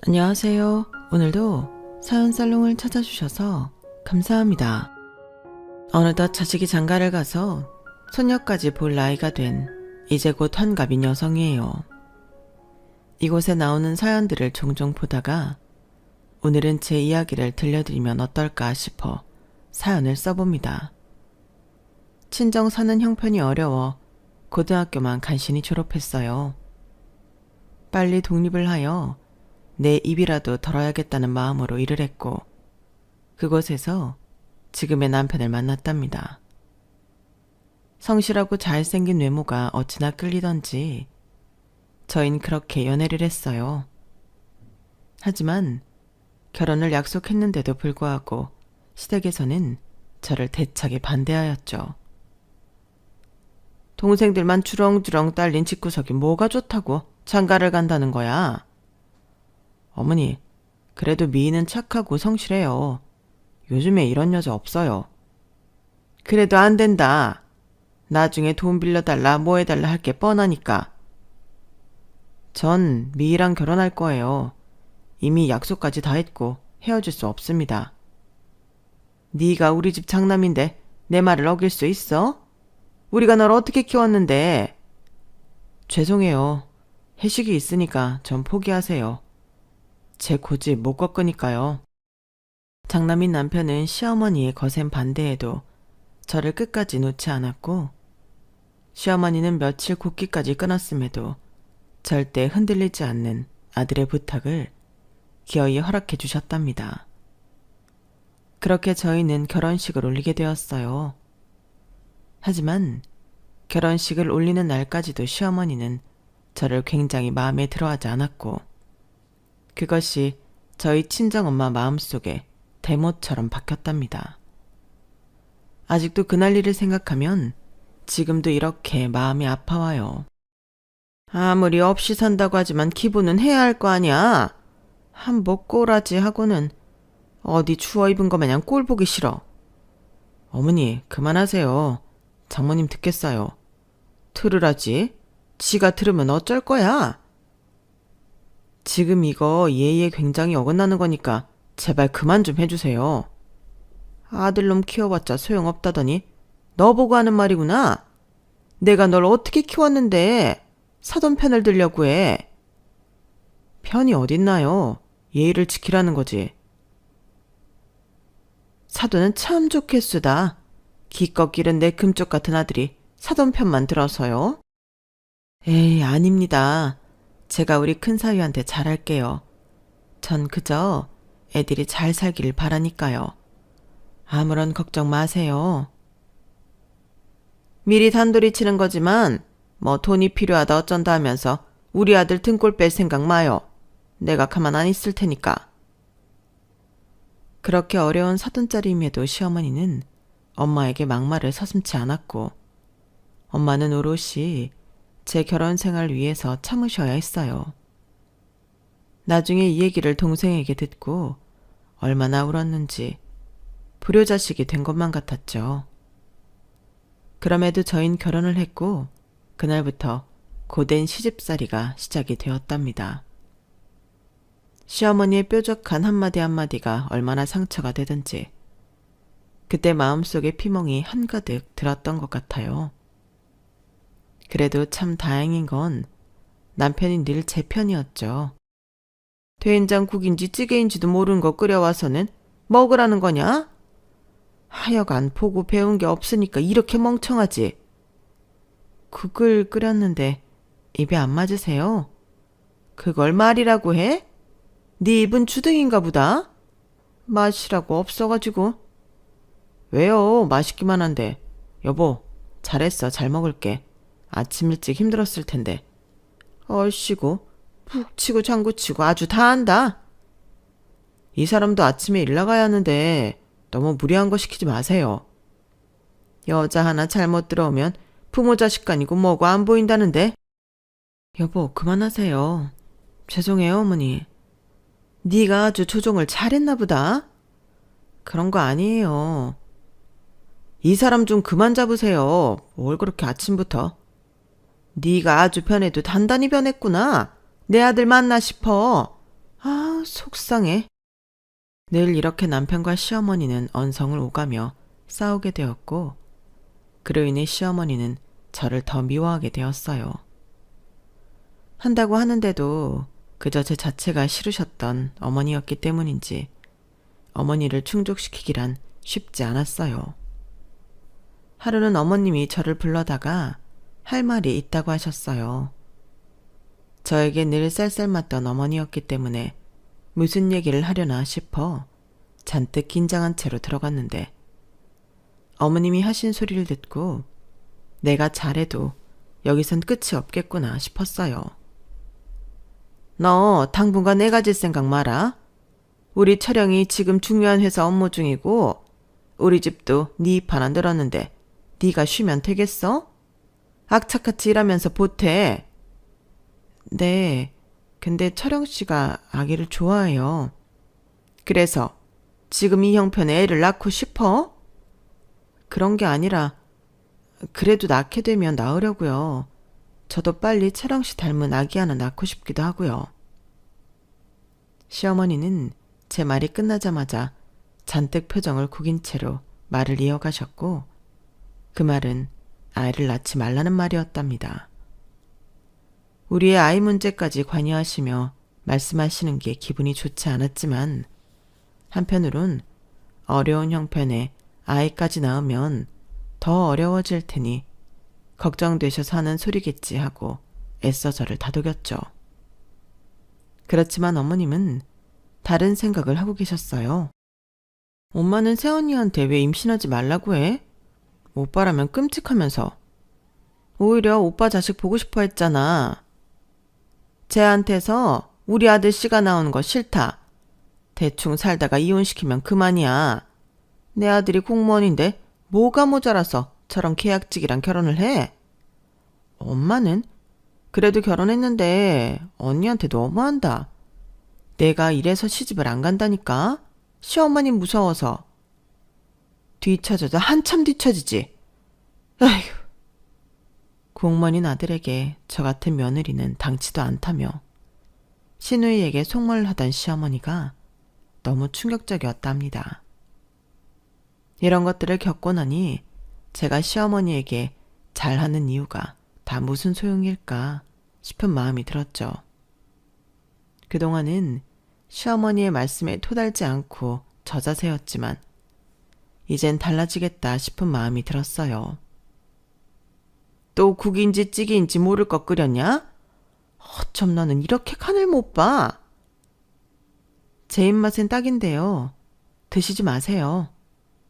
안녕하세요. 오늘도 사연살롱을 찾아주셔서 감사합니다. 어느덧 자식이 장가를 가서 손녀까지 볼 나이가 된 이제 곧 환갑인 여성이에요. 이곳에 나오는 사연들을 종종 보다가 오늘은 제 이야기를 들려드리면 어떨까 싶어 사연을 써봅니다. 친정 사는 형편이 어려워 고등학교만 간신히 졸업했어요. 빨리 독립을 하여 내 입이라도 덜어야겠다는 마음으로 일을 했고 그곳에서 지금의 남편을 만났답니다. 성실하고 잘생긴 외모가 어찌나 끌리던지 저흰 그렇게 연애를 했어요. 하지만 결혼을 약속했는데도 불구하고 시댁에서는 저를 대차게 반대하였죠. 동생들만 주렁주렁 딸린 집구석이 뭐가 좋다고 장가를 간다는 거야. 어머니, 그래도 미인은 착하고 성실해요. 요즘에 이런 여자 없어요. 그래도 안 된다. 나중에 돈 빌려달라 뭐 해달라 할 게 뻔하니까. 전 미희랑 결혼할 거예요. 이미 약속까지 다 했고 헤어질 수 없습니다. 네가 우리 집 장남인데 내 말을 어길 수 있어? 우리가 널 어떻게 키웠는데. 죄송해요. 회식이 있으니까 전 포기하세요. 제 고집 못 꺾으니까요. 장남인 남편은 시어머니의 거센 반대에도 저를 끝까지 놓지 않았고 시어머니는 며칠 굽기까지 끊었음에도 절대 흔들리지 않는 아들의 부탁을 기어이 허락해 주셨답니다. 그렇게 저희는 결혼식을 올리게 되었어요. 하지만 결혼식을 올리는 날까지도 시어머니는 저를 굉장히 마음에 들어하지 않았고 그것이 저희 친정엄마 마음속에 대못처럼 박혔답니다. 아직도 그날 일을 생각하면 지금도 이렇게 마음이 아파와요. 아무리 없이 산다고 하지만 기부는 해야 할 거 아니야. 한복 꼬라지 하고는 어디 추워 입은 거 마냥 꼴 보기 싫어. 어머니 그만하세요. 장모님 듣겠어요. 들으라지. 지가 들으면 어쩔 거야. 지금 이거 예의에 굉장히 어긋나는 거니까 제발 그만 좀 해주세요. 아들놈 키워봤자 소용없다더니 너 보고 하는 말이구나. 내가 널 어떻게 키웠는데 사돈 편을 들려고 해. 편이 어딨나요? 예의를 지키라는 거지. 사돈은 참 좋겠수다. 기껏 기른 내 금쪽 같은 아들이 사돈 편만 들어서요. 에이 아닙니다. 제가 우리 큰사위한테 잘할게요. 전 그저 애들이 잘 살기를 바라니까요. 아무런 걱정 마세요. 미리 단돌이 치는 거지만 뭐 돈이 필요하다 어쩐다 하면서 우리 아들 등골 뺄 생각 마요. 내가 가만 안 있을 테니까. 그렇게 어려운 사돈짜리임에도 시어머니는 엄마에게 막말을 서슴지 않았고 엄마는 오롯이 제 결혼 생활 위해서 참으셔야 했어요. 나중에 이 얘기를 동생에게 듣고 얼마나 울었는지 불효자식이 된 것만 같았죠. 그럼에도 저흰 결혼을 했고 그날부터 고된 시집살이가 시작이 되었답니다. 시어머니의 뾰족한 한마디 한마디가 얼마나 상처가 되든지 그때 마음속에 피멍이 한가득 들었던 것 같아요. 그래도 참 다행인 건 남편이 늘 제 편이었죠. 된장국인지 찌개인지도 모르는 거 끓여와서는 먹으라는 거냐? 하여간 보고 배운 게 없으니까 이렇게 멍청하지. 국을 끓였는데 입에 안 맞으세요? 그걸 말이라고 해? 네 입은 주둥인가 보다. 맛이라고 없어가지고. 왜요? 맛있기만 한데. 여보, 잘했어. 잘 먹을게. 아침 일찍 힘들었을 텐데. 얼씨구, 푹 치고 장구 치고 아주 다 한다. 이 사람도 아침에 일 나가야 하는데 너무 무리한 거 시키지 마세요. 여자 하나 잘못 들어오면 부모 자식 간이고 뭐고 안 보인다는데. 여보 그만하세요. 죄송해요 어머니. 네가 아주 조종을 잘했나 보다. 그런 거 아니에요. 이 사람 좀 그만 잡으세요. 뭘 그렇게 아침부터. 네가 아주 변해도 단단히 변했구나. 내 아들 맞나 싶어. 아, 속상해. 늘 이렇게 남편과 시어머니는 언성을 오가며 싸우게 되었고, 그로 인해 시어머니는 저를 더 미워하게 되었어요. 한다고 하는데도 그저 제 자체가 싫으셨던 어머니였기 때문인지 어머니를 충족시키기란 쉽지 않았어요. 하루는 어머님이 저를 불러다가 할 말이 있다고 하셨어요. 저에게 늘 쌀쌀맞던 어머니였기 때문에 무슨 얘기를 하려나 싶어 잔뜩 긴장한 채로 들어갔는데 어머님이 하신 소리를 듣고 내가 잘해도 여기선 끝이 없겠구나 싶었어요. 너 당분간 애 가질 생각 마라. 우리 철영이 지금 중요한 회사 업무 중이고 우리 집도 네 입 하나 늘었는데 네가 쉬면 되겠어? 악착같이 일하면서 보태. 네, 근데 철영 씨가 아기를 좋아해요. 그래서 지금 이 형편에 애를 낳고 싶어? 그런 게 아니라 그래도 낳게 되면 낳으려고요. 저도 빨리 철영 씨 닮은 아기 하나 낳고 싶기도 하고요. 시어머니는 제 말이 끝나자마자 잔뜩 표정을 구긴 채로 말을 이어가셨고 그 말은 아이를 낳지 말라는 말이었답니다. 우리의 아이 문제까지 관여하시며 말씀하시는 게 기분이 좋지 않았지만 한편으론 어려운 형편에 아이까지 낳으면 더 어려워질 테니 걱정되셔서 하는 소리겠지 하고 애써 저를 다독였죠. 그렇지만 어머님은 다른 생각을 하고 계셨어요. 엄마는 새언니한테 왜 임신하지 말라고 해? 오빠라면 끔찍하면서. 오히려 오빠 자식 보고 싶어 했잖아. 쟤한테서 우리 아들 씨가 나오는 거 싫다. 대충 살다가 이혼시키면 그만이야. 내 아들이 공무원인데 뭐가 모자라서 저런 계약직이랑 결혼을 해? 엄마는 그래도 결혼했는데 언니한테 너무한다. 내가 이래서 시집을 안 간다니까? 시어머님 무서워서. 뒤처져도 한참 뒤처지지. 아휴. 공무원인 아들에게 저 같은 며느리는 당치도 않다며 시누이에게 속말을 하던 시어머니가 너무 충격적이었답니다. 이런 것들을 겪고 나니 제가 시어머니에게 잘하는 이유가 다 무슨 소용일까 싶은 마음이 들었죠. 그동안은 시어머니의 말씀에 토달지 않고 저자세였지만 이젠 달라지겠다 싶은 마음이 들었어요. 또 국인지 찌개인지 모를 것 끓였냐? 어쩜 너는 이렇게 간을 못 봐? 제 입맛엔 딱인데요. 드시지 마세요.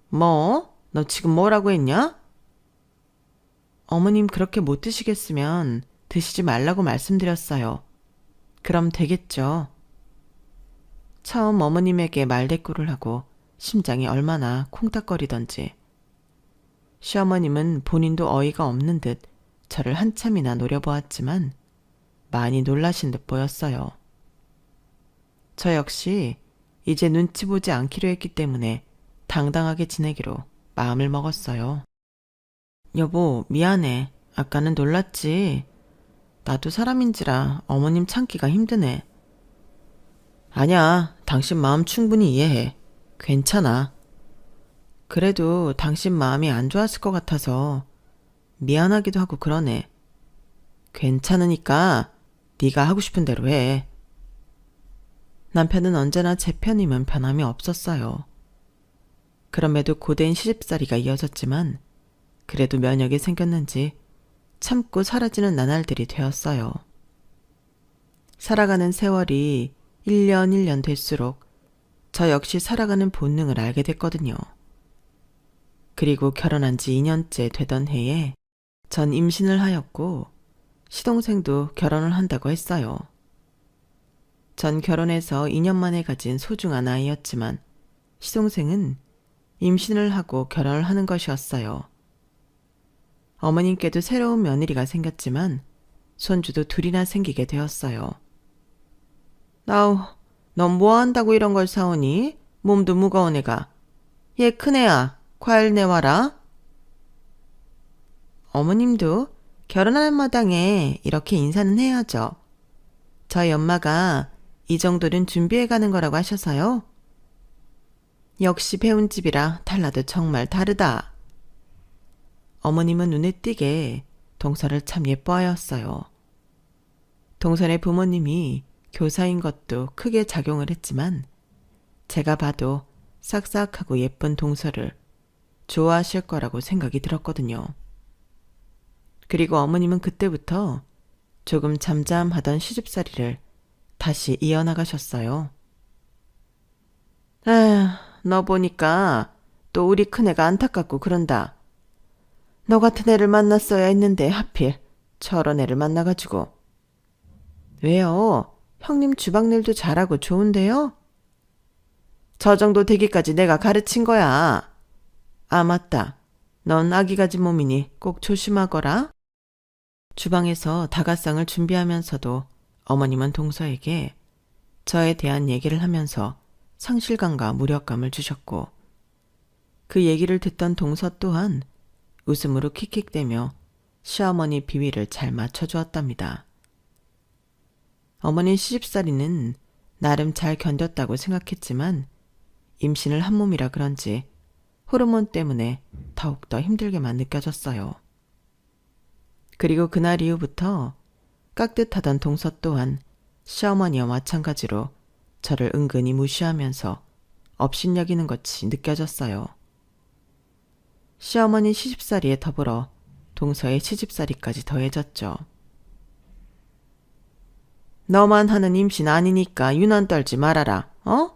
뭐? 너 지금 뭐라고 했냐? 어머님 그렇게 못 드시겠으면 드시지 말라고 말씀드렸어요. 그럼 되겠죠. 처음 어머님에게 말대꾸를 하고 심장이 얼마나 콩닥거리던지. 시어머님은 본인도 어이가 없는 듯 저를 한참이나 노려보았지만 많이 놀라신 듯 보였어요. 저 역시 이제 눈치 보지 않기로 했기 때문에 당당하게 지내기로 마음을 먹었어요. 여보, 미안해. 아까는 놀랐지. 나도 사람인지라 어머님 참기가 힘드네. 아냐, 당신 마음 충분히 이해해. 괜찮아. 그래도 당신 마음이 안 좋았을 것 같아서 미안하기도 하고 그러네. 괜찮으니까 네가 하고 싶은 대로 해. 남편은 언제나 제 편이면 변함이 없었어요. 그럼에도 고된 시집살이가 이어졌지만 그래도 면역이 생겼는지 참고 사라지는 나날들이 되었어요. 살아가는 세월이 1년 1년 될수록 저 역시 살아가는 본능을 알게 됐거든요. 그리고 결혼한 지 2년째 되던 해에 전 임신을 하였고 시동생도 결혼을 한다고 했어요. 전 결혼해서 2년 만에 가진 소중한 아이였지만 시동생은 임신을 하고 결혼을 하는 것이었어요. 어머님께도 새로운 며느리가 생겼지만 손주도 둘이나 생기게 되었어요. 아우, 넌 뭐 한다고 이런 걸 사오니? 몸도 무거운 애가. 얘 큰애야, 과일 내와라. 어머님도 결혼하는 마당에 이렇게 인사는 해야죠. 저희 엄마가 이 정도는 준비해 가는 거라고 하셔서요. 역시 배운 집이라 달라도 정말 다르다. 어머님은 눈에 띄게 동서를 참 예뻐하였어요. 동선의 부모님이 교사인 것도 크게 작용을 했지만 제가 봐도 싹싹하고 예쁜 동서를 좋아하실 거라고 생각이 들었거든요. 그리고 어머님은 그때부터 조금 잠잠하던 시집살이를 다시 이어나가셨어요. 에휴, 너 보니까 또 우리 큰애가 안타깝고 그런다. 너 같은 애를 만났어야 했는데 하필 저런 애를 만나가지고. 왜요? 형님 주방일도 잘하고 좋은데요? 저 정도 되기까지 내가 가르친 거야. 아, 맞다. 넌 아기 가진 몸이니 꼭 조심하거라. 주방에서 다가상을 준비하면서도 어머님은 동서에게 저에 대한 얘기를 하면서 상실감과 무력감을 주셨고 그 얘기를 듣던 동서 또한 웃음으로 킥킥대며 시어머니 비위를 잘 맞춰주었답니다. 어머니 시집살이는 나름 잘 견뎠다고 생각했지만 임신을 한 몸이라 그런지 호르몬 때문에 더욱더 힘들게만 느껴졌어요. 그리고 그날 이후부터 깍듯하던 동서 또한 시어머니와 마찬가지로 저를 은근히 무시하면서 업신여기는 것이 느껴졌어요. 시어머니 시집살이에 더불어 동서의 시집살이까지 더해졌죠. 너만 하는 임신 아니니까 유난 떨지 말아라, 어?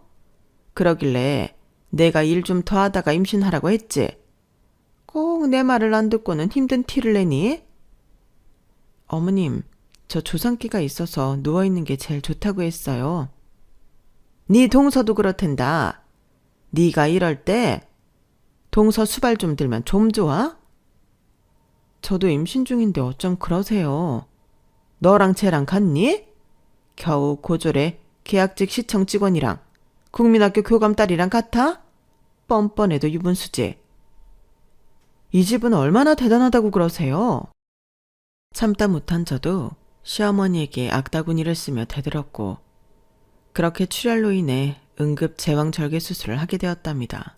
그러길래 내가 일 좀 더 하다가 임신하라고 했지. 꼭 내 말을 안 듣고는 힘든 티를 내니? 어머님, 저 조상기가 있어서 누워있는 게 제일 좋다고 했어요. 네 동서도 그렇단다. 네가 이럴 때 동서 수발 좀 들면 좀 좋아? 저도 임신 중인데 어쩜 그러세요. 너랑 쟤랑 같니? 겨우 고졸의 계약직 시청 직원이랑 국민학교 교감 딸이랑 같아? 뻔뻔해도 유분수지. 이 집은 얼마나 대단하다고 그러세요? 참다 못한 저도 시어머니에게 악다구니를 쓰며 대들었고 그렇게 출혈로 인해 응급 제왕절개 수술을 하게 되었답니다.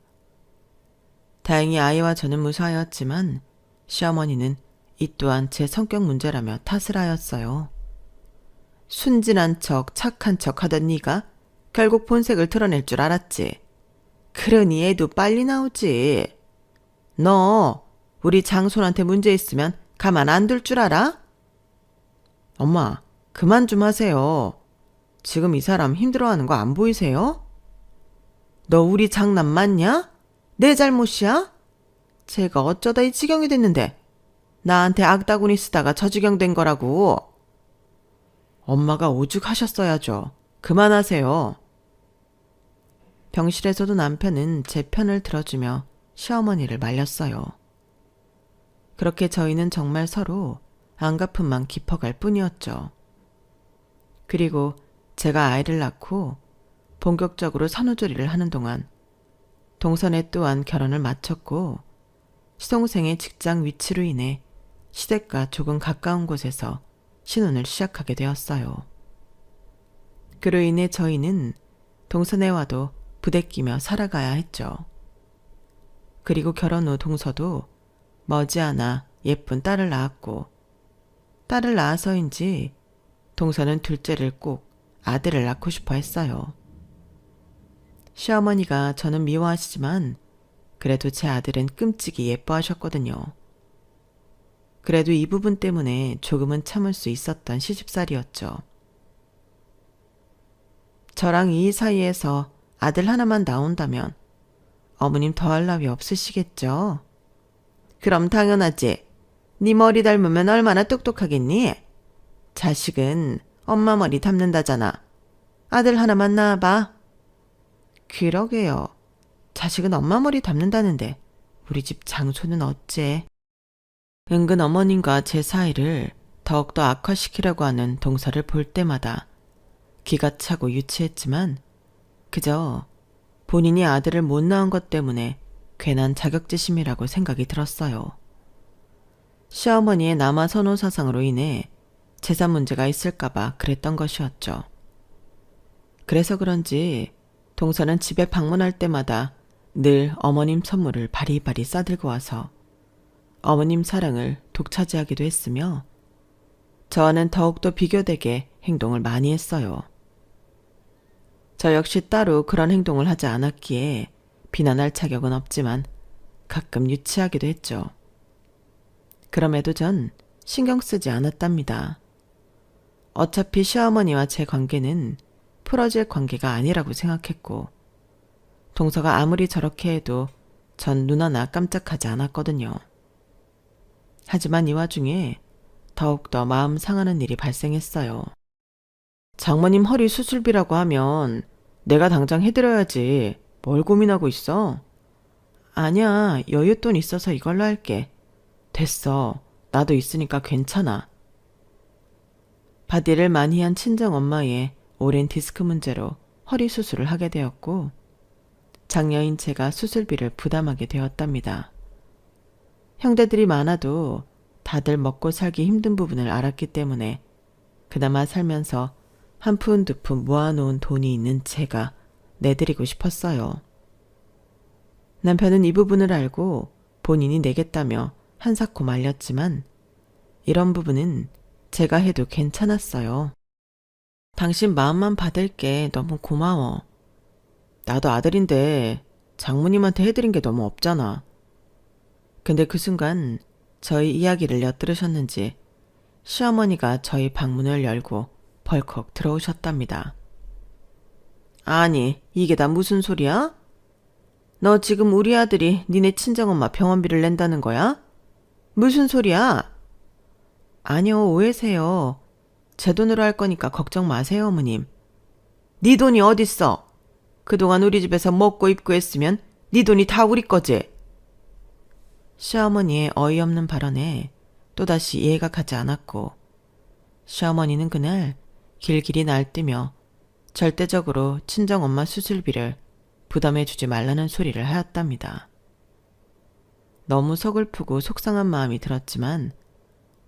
다행히 아이와 저는 무사하였지만 시어머니는 이 또한 제 성격 문제라며 탓을 하였어요. 순진한 척 착한 척 하던 네가 결국 본색을 드러낼 줄 알았지. 그러니 애도 빨리 나오지. 너 우리 장손한테 문제 있으면 가만 안 둘 줄 알아? 엄마, 그만 좀 하세요. 지금 이 사람 힘들어하는 거 안 보이세요? 너 우리 장남 맞냐? 내 잘못이야? 제가 어쩌다 이 지경이 됐는데 나한테 악다구니 쓰다가 저 지경 된 거라고. 엄마가 오죽하셨어야죠. 그만하세요. 병실에서도 남편은 제 편을 들어주며 시어머니를 말렸어요. 그렇게 저희는 정말 서로 안갚음만 깊어갈 뿐이었죠. 그리고 제가 아이를 낳고 본격적으로 산후조리를 하는 동안 동선에 또한 결혼을 마쳤고 시동생의 직장 위치로 인해 시댁과 조금 가까운 곳에서 신혼을 시작하게 되었어요. 그로 인해 저희는 동선에 와도 부대끼며 살아가야 했죠. 그리고 결혼 후 동서도 머지않아 예쁜 딸을 낳았고 딸을 낳아서인지 동서는 둘째를 꼭 아들을 낳고 싶어 했어요. 시어머니가 저는 미워하시지만 그래도 제 아들은 끔찍이 예뻐하셨거든요. 그래도 이 부분 때문에 조금은 참을 수 있었던 시집살이였죠. 저랑 이 사이에서 아들 하나만 나온다면 어머님 더할 나위 없으시겠죠? 그럼 당연하지. 네 머리 닮으면 얼마나 똑똑하겠니? 자식은 엄마 머리 닮는다잖아. 아들 하나만 낳아봐. 그러게요. 자식은 엄마 머리 닮는다는데 우리 집 장소는 어째? 은근 어머님과 제 사이를 더욱더 악화시키려고 하는 동서를 볼 때마다 기가 차고 유치했지만 그저 본인이 아들을 못 낳은 것 때문에 괜한 자격지심이라고 생각이 들었어요. 시어머니의 남아 선호 사상으로 인해 재산 문제가 있을까봐 그랬던 것이었죠. 그래서 그런지 동서는 집에 방문할 때마다 늘 어머님 선물을 바리바리 싸들고 와서 어머님 사랑을 독차지하기도 했으며 저와는 더욱더 비교되게 행동을 많이 했어요. 저 역시 따로 그런 행동을 하지 않았기에 비난할 자격은 없지만 가끔 유치하기도 했죠. 그럼에도 전 신경 쓰지 않았답니다. 어차피 시어머니와 제 관계는 풀어질 관계가 아니라고 생각했고 동서가 아무리 저렇게 해도 전 눈 하나 깜짝하지 않았거든요. 하지만 이 와중에 더욱더 마음 상하는 일이 발생했어요. 장모님 허리 수술비라고 하면 내가 당장 해드려야지. 뭘 고민하고 있어? 아니야, 여윳돈 있어서 이걸로 할게. 됐어. 나도 있으니까 괜찮아. 바디를 많이 한 친정엄마의 오랜 디스크 문제로 허리 수술을 하게 되었고 장녀인 제가 수술비를 부담하게 되었답니다. 형제들이 많아도 다들 먹고 살기 힘든 부분을 알았기 때문에 그나마 살면서 한 푼 두 푼 모아놓은 돈이 있는 제가 내드리고 싶었어요. 남편은 이 부분을 알고 본인이 내겠다며 한사코 말렸지만 이런 부분은 제가 해도 괜찮았어요. 당신 마음만 받을게. 너무 고마워. 나도 아들인데 장모님한테 해드린 게 너무 없잖아. 근데 그 순간 저희 이야기를 엿들으셨는지 시어머니가 저희 방문을 열고 벌컥 들어오셨답니다. 아니, 이게 다 무슨 소리야? 너 지금 우리 아들이 니네 친정엄마 병원비를 낸다는 거야? 무슨 소리야? 아니요, 오해세요. 제 돈으로 할 거니까 걱정 마세요, 어머님. 네 돈이 어딨어? 그동안 우리 집에서 먹고 입고 했으면 네 돈이 다 우리 거지. 시어머니의 어이없는 발언에 또다시 이해가 가지 않았고 시어머니는 그날 길길이 날뛰며 절대적으로 친정엄마 수술비를 부담해주지 말라는 소리를 하였답니다. 너무 서글프고 속상한 마음이 들었지만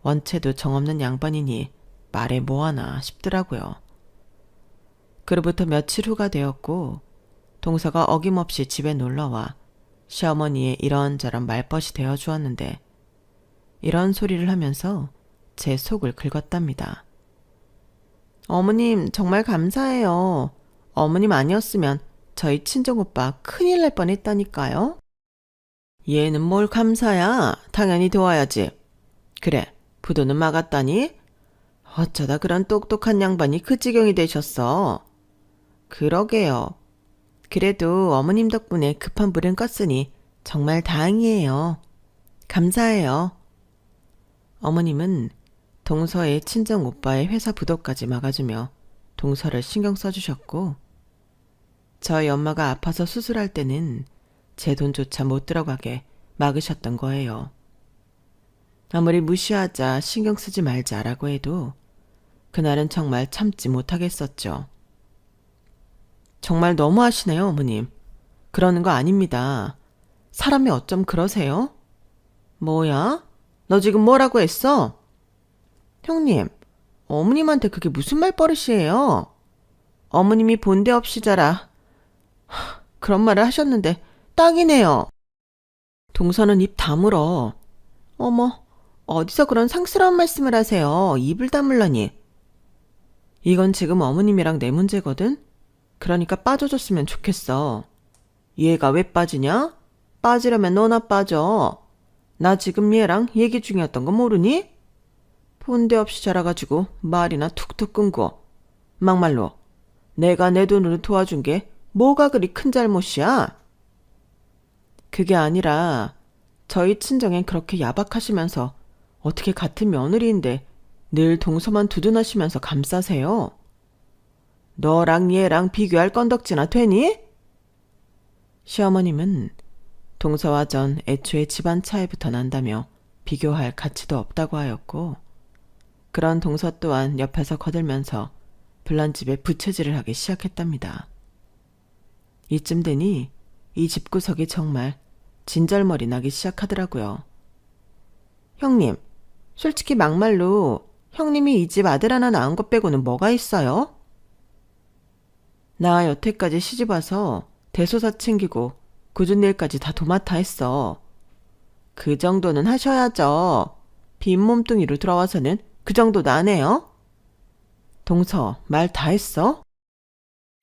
원체도 정없는 양반이니 말에 뭐하나 싶더라고요. 그로부터 며칠 후가 되었고 동서가 어김없이 집에 놀러와 시어머니의 이런저런 말벗이 되어 주었는데 이런 소리를 하면서 제 속을 긁었답니다. 어머님 정말 감사해요. 어머님 아니었으면 저희 친정오빠 큰일 날 뻔했다니까요. 얘는 뭘 감사야. 당연히 도와야지. 그래, 부도는 막았다니? 어쩌다 그런 똑똑한 양반이 그 지경이 되셨어. 그러게요. 그래도 어머님 덕분에 급한 불은 껐으니 정말 다행이에요. 감사해요. 어머님은 동서의 친정 오빠의 회사 부도까지 막아주며 동서를 신경 써주셨고 저희 엄마가 아파서 수술할 때는 제 돈조차 못 들어가게 막으셨던 거예요. 아무리 무시하자 신경 쓰지 말자라고 해도 그날은 정말 참지 못하겠었죠. 정말 너무하시네요, 어머님. 그러는 거 아닙니다. 사람이 어쩜 그러세요? 뭐야? 너 지금 뭐라고 했어? 형님, 어머님한테 그게 무슨 말버릇이에요? 어머님이 본데 없이 자라. 그런 말을 하셨는데 딱이네요. 동서는 입 다물어. 어머, 어디서 그런 상스러운 말씀을 하세요. 입을 다물라니. 이건 지금 어머님이랑 내 문제거든? 그러니까 빠져줬으면 좋겠어. 얘가 왜 빠지냐? 빠지려면 너나 빠져. 나 지금 얘랑 얘기 중이었던 거 모르니? 본데 없이 자라가지고 말이나 툭툭 끊고 막말로 내가 내 돈으로 도와준 게 뭐가 그리 큰 잘못이야? 그게 아니라 저희 친정엔 그렇게 야박하시면서 어떻게 같은 며느리인데 늘 동서만 두둔하시면서 감싸세요? 너랑 얘랑 비교할 건덕지나 되니? 시어머님은 동서와 전 애초에 집안 차이부터 난다며 비교할 가치도 없다고 하였고 그런 동서 또한 옆에서 거들면서 불난집에 부채질을 하기 시작했답니다. 이쯤 되니 이 집구석이 정말 진절머리 나기 시작하더라고요. 형님, 솔직히 막말로 형님이 이 집 아들 하나 낳은 것 빼고는 뭐가 있어요? 나 여태까지 시집와서 대소사 챙기고 굳은 일까지 다 도맡아 했어. 그 정도는 하셔야죠. 빈 몸뚱이로 돌아와서는 그 정도도 안 해요? 동서, 말 다 했어?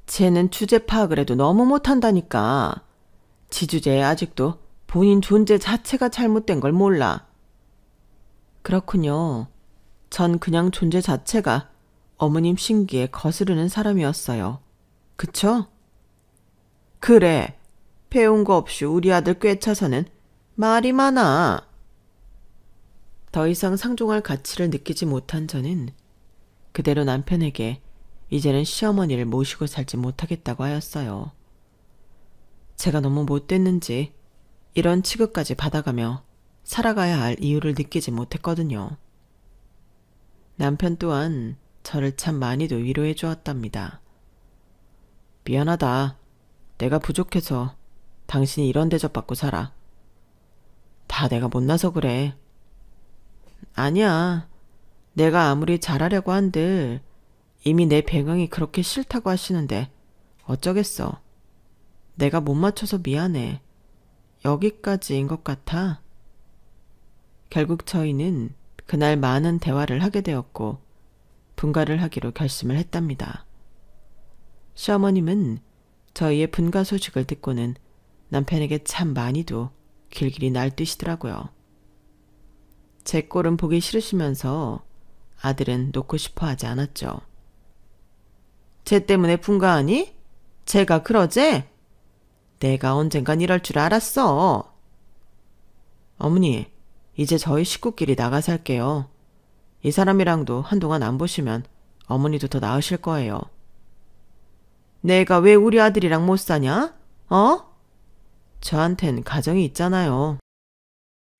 쟤는 주제 파악을 해도 너무 못한다니까. 지주제에 아직도 본인 존재 자체가 잘못된 걸 몰라. 그렇군요. 전 그냥 존재 자체가 어머님 심기에 거스르는 사람이었어요. 그쵸? 그래. 배운 거 없이 우리 아들 꿰차서는 말이 많아. 더 이상 상종할 가치를 느끼지 못한 저는 그대로 남편에게 이제는 시어머니를 모시고 살지 못하겠다고 하였어요. 제가 너무 못됐는지 이런 취급까지 받아가며 살아가야 할 이유를 느끼지 못했거든요. 남편 또한 저를 참 많이도 위로해 주었답니다. 미안하다. 내가 부족해서 당신이 이런 대접받고 살아. 다 내가 못나서 그래. 아니야. 내가 아무리 잘하려고 한들 이미 내 배경이 그렇게 싫다고 하시는데 어쩌겠어. 내가 못 맞춰서 미안해. 여기까지인 것 같아. 결국 저희는 그날 많은 대화를 하게 되었고 분가를 하기로 결심을 했답니다. 시어머님은 저희의 분가 소식을 듣고는 남편에게 참 많이도 길길이 날뛰시더라고요. 제 꼴은 보기 싫으시면서 아들은 놓고 싶어 하지 않았죠. 쟤 때문에 분가하니? 쟤가 그러제? 내가 언젠간 이럴 줄 알았어. 어머니, 이제 저희 식구끼리 나가 살게요. 이 사람이랑도 한동안 안 보시면 어머니도 더 나으실 거예요. 내가 왜 우리 아들이랑 못 사냐? 어? 저한텐 가정이 있잖아요.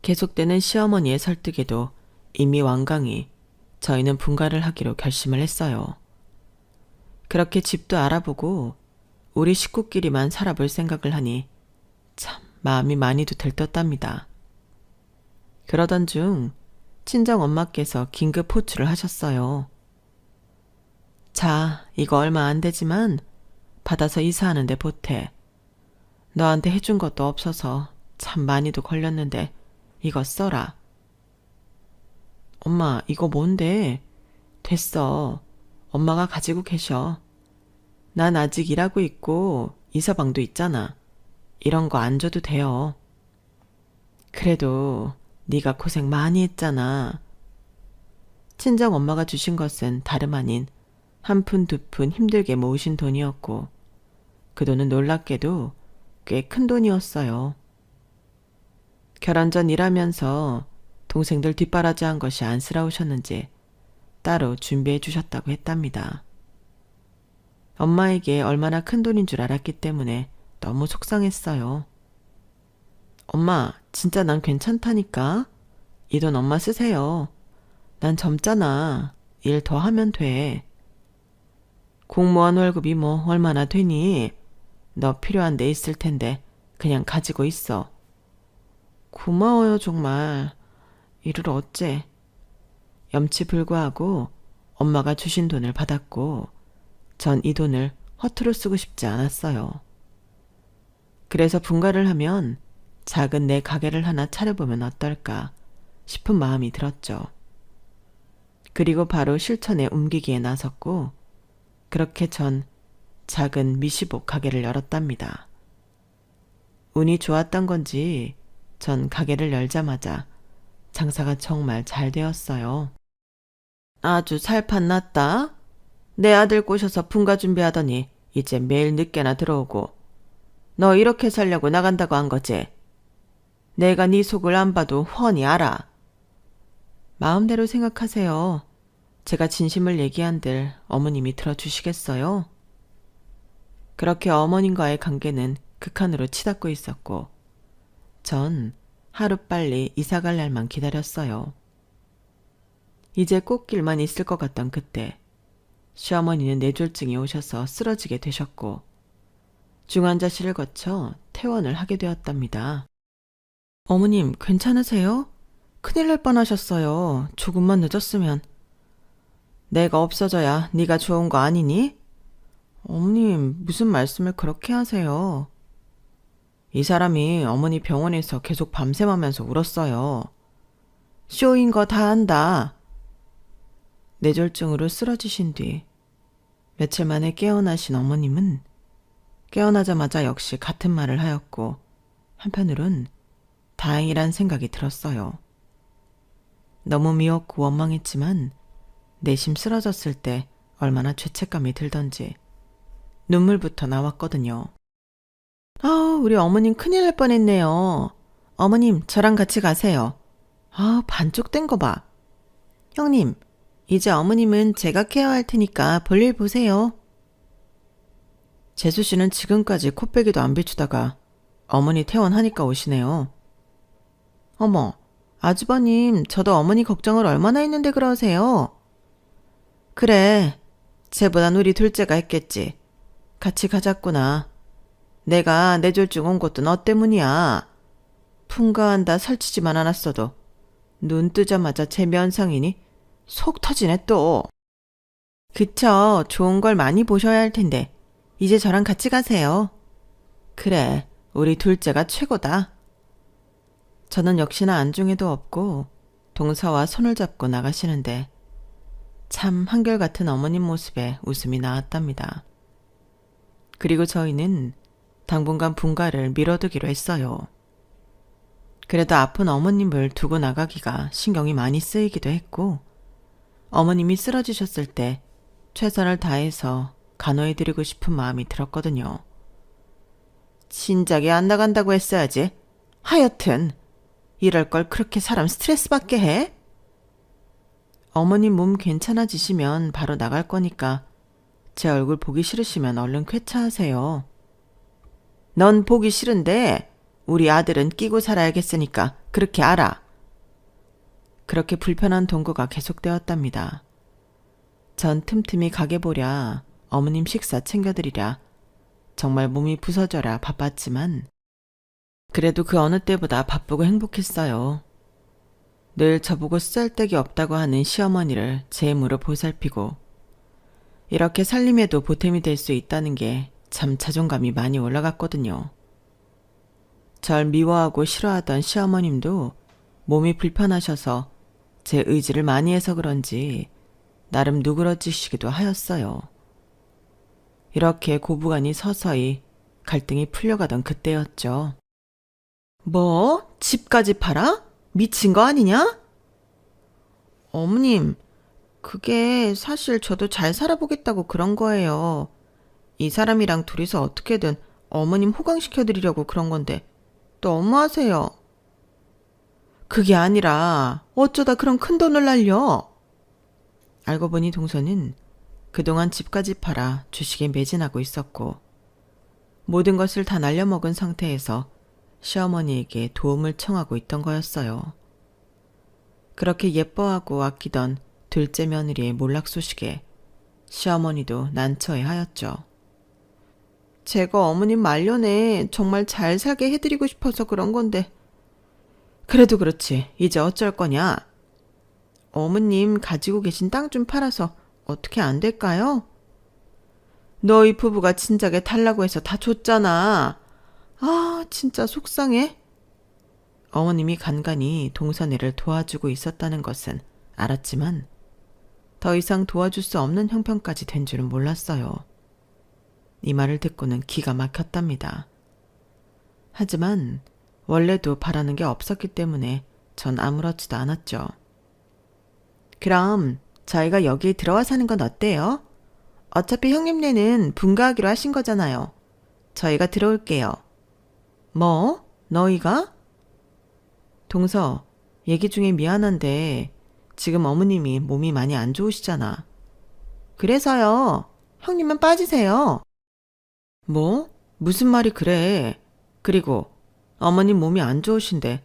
계속되는 시어머니의 설득에도 이미 완강히 저희는 분가를 하기로 결심을 했어요. 그렇게 집도 알아보고 우리 식구끼리만 살아볼 생각을 하니 참 마음이 많이도 들떴답니다. 그러던 중 친정 엄마께서 긴급 호출을 하셨어요. 자, 이거 얼마 안 되지만 받아서 이사하는데 보태. 너한테 해준 것도 없어서 참 많이도 걸렸는데 이거 써라. 엄마, 이거 뭔데? 됐어. 엄마가 가지고 계셔. 난 아직 일하고 있고 이서방도 있잖아. 이런 거 안 줘도 돼요. 그래도 네가 고생 많이 했잖아. 친정 엄마가 주신 것은 다름 아닌 한 푼 두 푼 힘들게 모으신 돈이었고 그 돈은 놀랍게도 꽤 큰 돈이었어요. 결혼 전 일하면서 동생들 뒷바라지한 것이 안쓰러우셨는지 따로 준비해 주셨다고 했답니다. 엄마에게 얼마나 큰 돈인 줄 알았기 때문에 너무 속상했어요. 엄마, 진짜 난 괜찮다니까. 이 돈 엄마 쓰세요. 난 젊잖아. 일 더 하면 돼. 공무원 월급이 뭐 얼마나 되니? 너 필요한 데 있을 텐데 그냥 가지고 있어. 고마워요 정말. 이를 어째. 염치불구하고 엄마가 주신 돈을 받았고 전 이 돈을 허투루 쓰고 싶지 않았어요. 그래서 분가를 하면 작은 내 가게를 하나 차려보면 어떨까 싶은 마음이 들었죠. 그리고 바로 실천에 옮기기에 나섰고 그렇게 전 작은 미시복 가게를 열었답니다. 운이 좋았던 건지 전 가게를 열자마자 장사가 정말 잘 되었어요. 아주 살판 났다. 내 아들 꼬셔서 분가 준비하더니 이제 매일 늦게나 들어오고 너 이렇게 살려고 나간다고 한 거지? 내가 네 속을 안 봐도 훤히 알아. 마음대로 생각하세요. 제가 진심을 얘기한들 어머님이 들어주시겠어요? 그렇게 어머님과의 관계는 극한으로 치닫고 있었고 전 하루빨리 이사갈 날만 기다렸어요. 이제 꽃길만 있을 것 같던 그때 시어머니는 뇌졸중이 오셔서 쓰러지게 되셨고 중환자실을 거쳐 퇴원을 하게 되었답니다. 어머님 괜찮으세요? 큰일 날 뻔하셨어요. 조금만 늦었으면. 내가 없어져야 네가 좋은 거 아니니? 어머님, 무슨 말씀을 그렇게 하세요? 이 사람이 어머니 병원에서 계속 밤샘하면서 울었어요. 쇼인 거 다 안다. 뇌졸중으로 쓰러지신 뒤 며칠 만에 깨어나신 어머님은 깨어나자마자 역시 같은 말을 하였고 한편으론 다행이란 생각이 들었어요. 너무 미웠고 원망했지만 내심 쓰러졌을 때 얼마나 죄책감이 들던지 눈물부터 나왔거든요. 우리 어머님 큰일 날 뻔했네요. 어머님, 저랑 같이 가세요. 반쪽된 거 봐. 형님, 이제 어머님은 제가 케어할 테니까 볼일 보세요. 재수 씨는 지금까지 코빼기도 안 비추다가 어머니 퇴원하니까 오시네요. 어머, 아주버님, 저도 어머니 걱정을 얼마나 했는데 그러세요? 그래, 쟤보단 우리 둘째가 했겠지. 같이 가자꾸나. 내가 뇌졸중 온 것도 너 때문이야. 풍가한다 설치지만 않았어도 눈 뜨자마자 제 면상이니 속 터지네 또. 그쵸, 좋은 걸 많이 보셔야 할 텐데 이제 저랑 같이 가세요. 그래, 우리 둘째가 최고다. 저는 역시나 안중에도 없고 동서와 손을 잡고 나가시는데 참 한결같은 어머님 모습에 웃음이 나왔답니다. 그리고 저희는 당분간 분가를 미뤄두기로 했어요. 그래도 아픈 어머님을 두고 나가기가 신경이 많이 쓰이기도 했고 어머님이 쓰러지셨을 때 최선을 다해서 간호해드리고 싶은 마음이 들었거든요. 진작에 안 나간다고 했어야지. 하여튼 이럴 걸 그렇게 사람 스트레스 받게 해? 어머님 몸 괜찮아지시면 바로 나갈 거니까 제 얼굴 보기 싫으시면 얼른 쾌차하세요. 넌 보기 싫은데 우리 아들은 끼고 살아야겠으니까 그렇게 알아. 그렇게 불편한 동거가 계속되었답니다. 전 틈틈이 가게 보랴 어머님 식사 챙겨드리랴 정말 몸이 부서져라 바빴지만 그래도 그 어느 때보다 바쁘고 행복했어요. 늘 저보고 쓰잘데기 없다고 하는 시어머니를 제 힘으로 보살피고 이렇게 살림에도 보탬이 될 수 있다는 게 참 자존감이 많이 올라갔거든요. 절 미워하고 싫어하던 시어머님도 몸이 불편하셔서 제 의지를 많이 해서 그런지 나름 누그러지시기도 하였어요. 이렇게 고부간이 서서히 갈등이 풀려가던 그때였죠. 뭐? 집까지 팔아? 미친 거 아니냐? 어머님, 그게 사실 저도 잘 살아보겠다고 그런 거예요. 이 사람이랑 둘이서 어떻게든 어머님 호강시켜드리려고 그런 건데 너무하세요. 그게 아니라 어쩌다 그런 큰 돈을 날려? 알고 보니 동서는 그동안 집까지 팔아 주식에 매진하고 있었고 모든 것을 다 날려먹은 상태에서 시어머니에게 도움을 청하고 있던 거였어요. 그렇게 예뻐하고 아끼던 둘째 며느리의 몰락 소식에 시어머니도 난처해하였죠. 제가 어머님 말년에 정말 잘 살게 해드리고 싶어서 그런 건데 그래도 그렇지 이제 어쩔 거냐? 어머님 가지고 계신 땅 좀 팔아서 어떻게 안 될까요? 너희 부부가 진작에 달라고 해서 다 줬잖아. 진짜 속상해. 어머님이 간간히 동서네를 도와주고 있었다는 것은 알았지만 더 이상 도와줄 수 없는 형편까지 된 줄은 몰랐어요. 이 말을 듣고는 기가 막혔답니다. 하지만 원래도 바라는 게 없었기 때문에 전 아무렇지도 않았죠. 그럼 저희가 여기 들어와 사는 건 어때요? 어차피 형님네는 분가하기로 하신 거잖아요. 저희가 들어올게요. 뭐? 너희가? 동서, 얘기 중에 미안한데 지금 어머님이 몸이 많이 안 좋으시잖아. 그래서요. 형님은 빠지세요. 뭐? 무슨 말이 그래. 그리고 어머님 몸이 안 좋으신데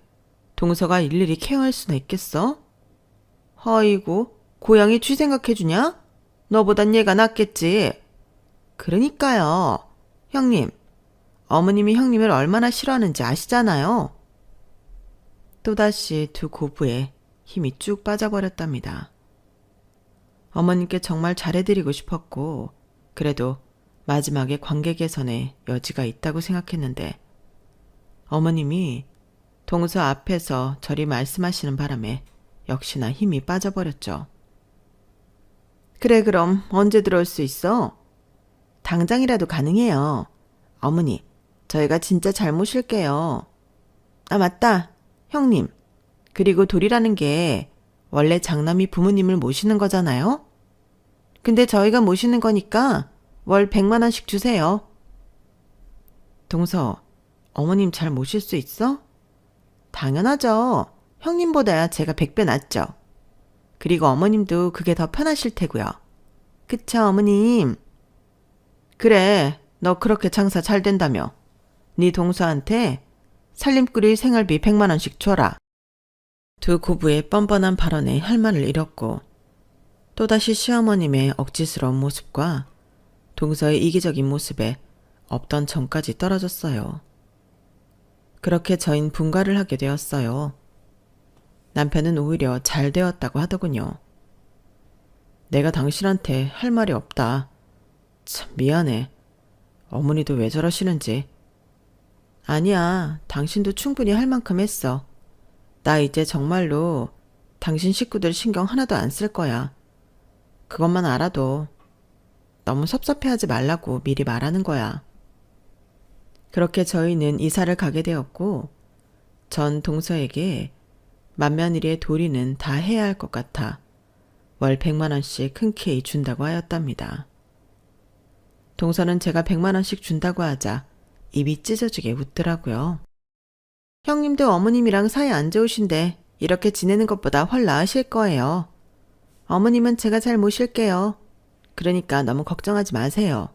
동서가 일일이 케어할 수나 있겠어? 아이고, 고양이 쥐 생각해주냐? 너보단 얘가 낫겠지. 그러니까요. 형님, 어머님이 형님을 얼마나 싫어하는지 아시잖아요. 또다시 두 고부에 힘이 쭉 빠져버렸답니다. 어머님께 정말 잘해드리고 싶었고 그래도 마지막에 관계 개선에 여지가 있다고 생각했는데 어머님이 동서 앞에서 저리 말씀하시는 바람에 역시나 힘이 빠져버렸죠. 그래, 그럼 언제 들어올 수 있어? 당장이라도 가능해요. 어머니, 저희가 진짜 잘 모실게요. 아, 맞다. 형님. 그리고 돌이라는 게 원래 장남이 부모님을 모시는 거잖아요? 근데 저희가 모시는 거니까 월 100만 원씩 주세요. 동서, 어머님 잘 모실 수 있어? 당연하죠. 형님보다야 제가 100배 낫죠. 그리고 어머님도 그게 더 편하실 테고요. 그쵸, 어머님? 그래, 너 그렇게 장사 잘 된다며. 네 동서한테 살림꾼이 생활비 100만 원씩 줘라. 두 고부의 뻔뻔한 발언에 할 말을 잃었고 또다시 시어머님의 억지스러운 모습과 동서의 이기적인 모습에 없던 정까지 떨어졌어요. 그렇게 저흰 분가를 하게 되었어요. 남편은 오히려 잘 되었다고 하더군요. 내가 당신한테 할 말이 없다. 참 미안해. 어머니도 왜 저러시는지. 아니야, 당신도 충분히 할 만큼 했어. 나 이제 정말로 당신 식구들 신경 하나도 안 쓸 거야. 그것만 알아도 너무 섭섭해하지 말라고 미리 말하는 거야. 그렇게 저희는 이사를 가게 되었고 전 동서에게 만며느리의 도리는 다 해야 할 것 같아 월 100만 원씩 흔쾌히 준다고 하였답니다. 동서는 제가 100만 원씩 준다고 하자 입이 찢어지게 웃더라고요. 형님도 어머님이랑 사이 안 좋으신데 이렇게 지내는 것보다 훨 나으실 거예요. 어머님은 제가 잘 모실게요. 그러니까 너무 걱정하지 마세요.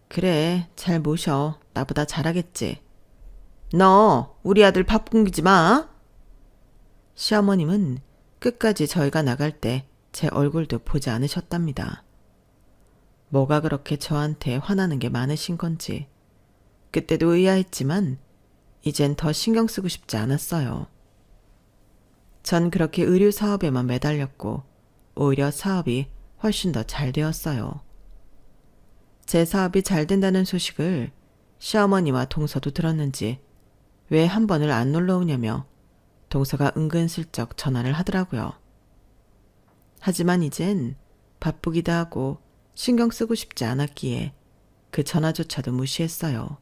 그래, 잘 모셔. 나보다 잘하겠지. 너 우리 아들 밥 굶기지 마. 시어머님은 끝까지 저희가 나갈 때 제 얼굴도 보지 않으셨답니다. 뭐가 그렇게 저한테 화나는 게 많으신 건지 그때도 의아했지만 이젠 더 신경 쓰고 싶지 않았어요. 전 그렇게 의류 사업에만 매달렸고 오히려 사업이 훨씬 더 잘 되었어요. 제 사업이 잘 된다는 소식을 시어머니와 동서도 들었는지 왜 한 번을 안 놀러 오냐며 동서가 은근슬쩍 전화를 하더라고요. 하지만 이젠 바쁘기도 하고 신경 쓰고 싶지 않았기에 그 전화조차도 무시했어요.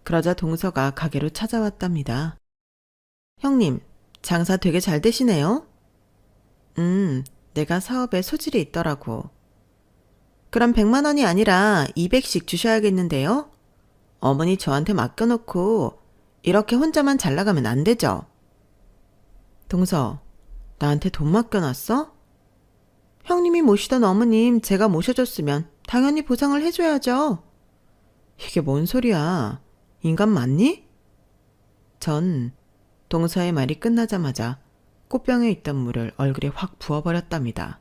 그러자 동서가 가게로 찾아왔답니다. 형님, 장사 되게 잘 되시네요? 내가 사업에 소질이 있더라고. 그럼 100만 원이 아니라 200씩 주셔야겠는데요? 어머니 저한테 맡겨놓고 이렇게 혼자만 잘 나가면 안 되죠? 동서, 나한테 돈 맡겨놨어? 형님이 모시던 어머님 제가 모셔줬으면 당연히 보상을 해줘야죠. 이게 뭔 소리야? 인간 맞니? 전 동서의 말이 끝나자마자 꽃병에 있던 물을 얼굴에 확 부어버렸답니다.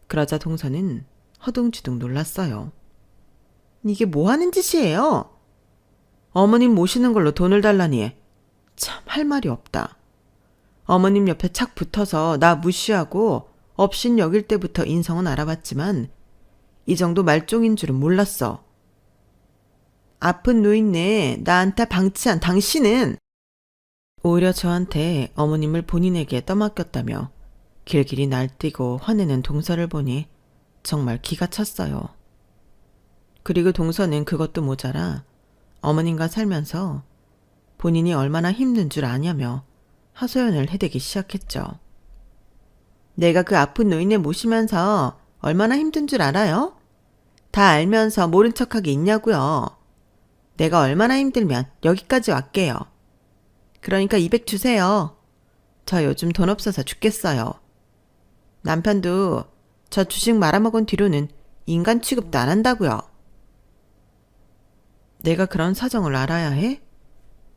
그러자 동서는 허둥지둥 놀랐어요. 이게 뭐 하는 짓이에요? 어머님 모시는 걸로 돈을 달라니. 참 할 말이 없다. 어머님 옆에 착 붙어서 나 무시하고 업신 여길 때부터 인성은 알아봤지만 이 정도 말종인 줄은 몰랐어. 아픈 노인네 나한테 방치한 당신은 오히려 저한테 어머님을 본인에게 떠맡겼다며 길길이 날뛰고 화내는 동서를 보니 정말 기가 찼어요. 그리고 동서는 그것도 모자라 어머님과 살면서 본인이 얼마나 힘든 줄 아냐며 하소연을 해대기 시작했죠. 내가 그 아픈 노인네 모시면서 얼마나 힘든 줄 알아요? 다 알면서 모른 척하기 있냐고요. 내가 얼마나 힘들면 여기까지 왔게요. 그러니까 200 주세요. 저 요즘 돈 없어서 죽겠어요. 남편도 저 주식 말아먹은 뒤로는 인간 취급도 안 한다고요. 내가 그런 사정을 알아야 해?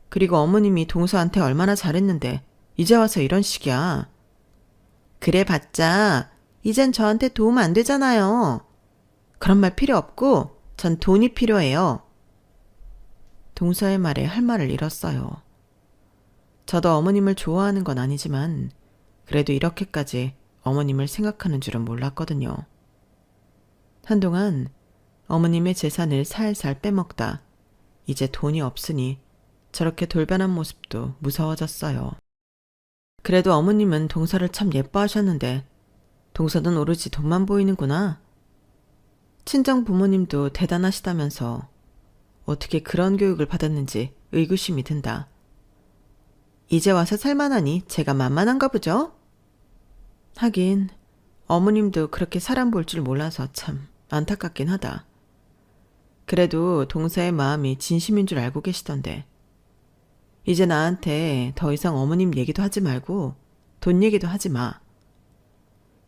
그리고 어머님이 동서한테 얼마나 잘했는데 이제 와서 이런 식이야. 그래봤자 이젠 저한테 도움 안 되잖아요. 그런 말 필요 없고 전 돈이 필요해요. 동서의 말에 할 말을 잃었어요. 저도 어머님을 좋아하는 건 아니지만 그래도 이렇게까지 어머님을 생각하는 줄은 몰랐거든요. 한동안 어머님의 재산을 살살 빼먹다 이제 돈이 없으니 저렇게 돌변한 모습도 무서워졌어요. 그래도 어머님은 동서를 참 예뻐하셨는데 동서는 오로지 돈만 보이는구나. 친정 부모님도 대단하시다면서 어떻게 그런 교육을 받았는지 의구심이 든다. 이제 와서 살만하니 제가 만만한가 보죠? 하긴 어머님도 그렇게 사람 볼 줄 몰라서 참 안타깝긴 하다. 그래도 동서의 마음이 진심인 줄 알고 계시던데. 이제 나한테 더 이상 어머님 얘기도 하지 말고 돈 얘기도 하지 마.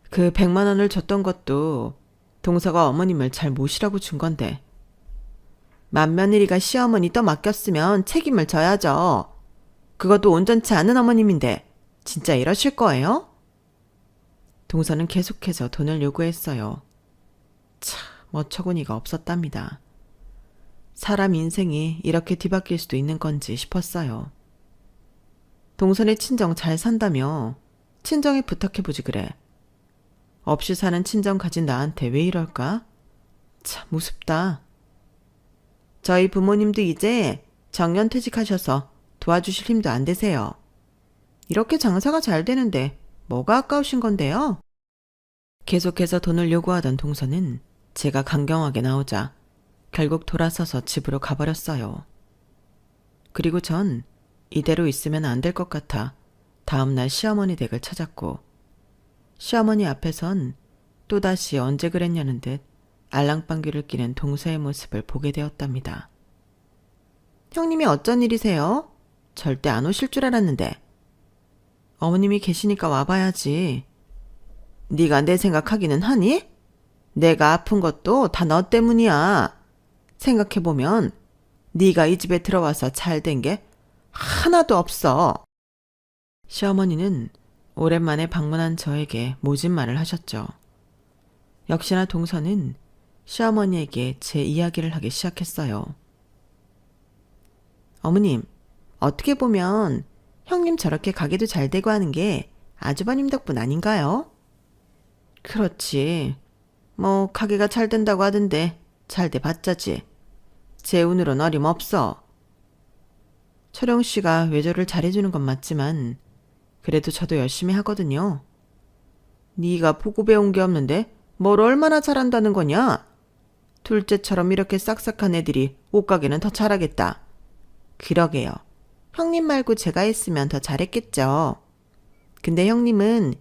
그 100만 원을 줬던 것도 동서가 어머님을 잘 모시라고 준 건데. 맏며느리가 시어머니 떠 맡겼으면 책임을 져야죠. 그것도 온전치 않은 어머님인데 진짜 이러실 거예요? 동서는 계속해서 돈을 요구했어요. 참 어처구니가 없었답니다. 사람 인생이 이렇게 뒤바뀔 수도 있는 건지 싶었어요. 동선의 친정 잘 산다며 친정에 부탁해보지 그래. 없이 사는 친정 가진 나한테 왜 이럴까? 참 우습다. 저희 부모님도 이제 정년퇴직하셔서 도와주실 힘도 안 되세요. 이렇게 장사가 잘 되는데 뭐가 아까우신 건데요? 계속해서 돈을 요구하던 동서는 제가 강경하게 나오자 결국 돌아서서 집으로 가버렸어요. 그리고 전 이대로 있으면 안 될 것 같아 다음날 시어머니 댁을 찾았고 시어머니 앞에선 또다시 언제 그랬냐는 듯 알랑방귀를 뀌는 동서의 모습을 보게 되었답니다. 형님이 어쩐 일이세요? 절대 안 오실 줄 알았는데. 어머님이 계시니까 와봐야지. 네가 내 생각하기는 하니? 내가 아픈 것도 다 너 때문이야. 생각해보면 네가 이 집에 들어와서 잘 된 게 하나도 없어. 시어머니는 오랜만에 방문한 저에게 모진 말을 하셨죠. 역시나 동서는 시어머니에게 제 이야기를 하기 시작했어요. 어머님, 어떻게 보면 형님 저렇게 가게도 잘 되고 하는 게 아주버님 덕분 아닌가요? 그렇지. 뭐 가게가 잘 된다고 하던데 잘 돼 봤자지. 제 운으론 어림없어. 철영 씨가 외조를 잘해주는 건 맞지만 그래도 저도 열심히 하거든요. 네가 보고 배운 게 없는데 뭘 얼마나 잘한다는 거냐? 둘째처럼 이렇게 싹싹한 애들이 옷가게는 더 잘하겠다. 그러게요. 형님 말고 제가 했으면 더 잘했겠죠. 근데 형님은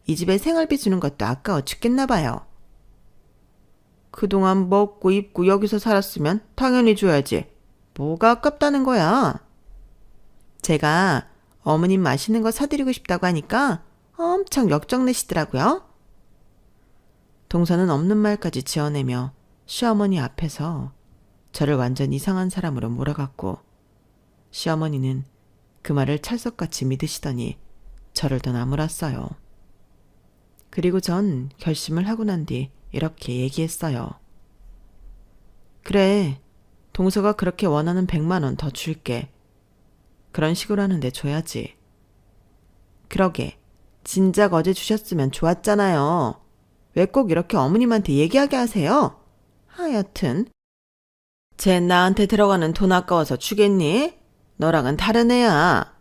이 집에 생활비 주는 것도 아까워 죽겠나 봐요. 그동안 먹고 입고 여기서 살았으면 당연히 줘야지. 뭐가 아깝다는 거야? 제가 어머님 맛있는 거 사드리고 싶다고 하니까 엄청 역정내시더라고요. 동서는 없는 말까지 지어내며 시어머니 앞에서 저를 완전 이상한 사람으로 몰아갔고 시어머니는 그 말을 찰석같이 믿으시더니 저를 더 나무랐어요. 그리고 전 결심을 하고 난 뒤 이렇게 얘기했어요. 그래, 동서가 그렇게 원하는 100만 원 더 줄게. 그런 식으로 하는데 줘야지. 그러게, 진작 어제 주셨으면 좋았잖아요. 왜 꼭 이렇게 어머님한테 얘기하게 하세요? 하여튼 쟤 나한테 들어가는 돈 아까워서 주겠니? 너랑은 다른 애야.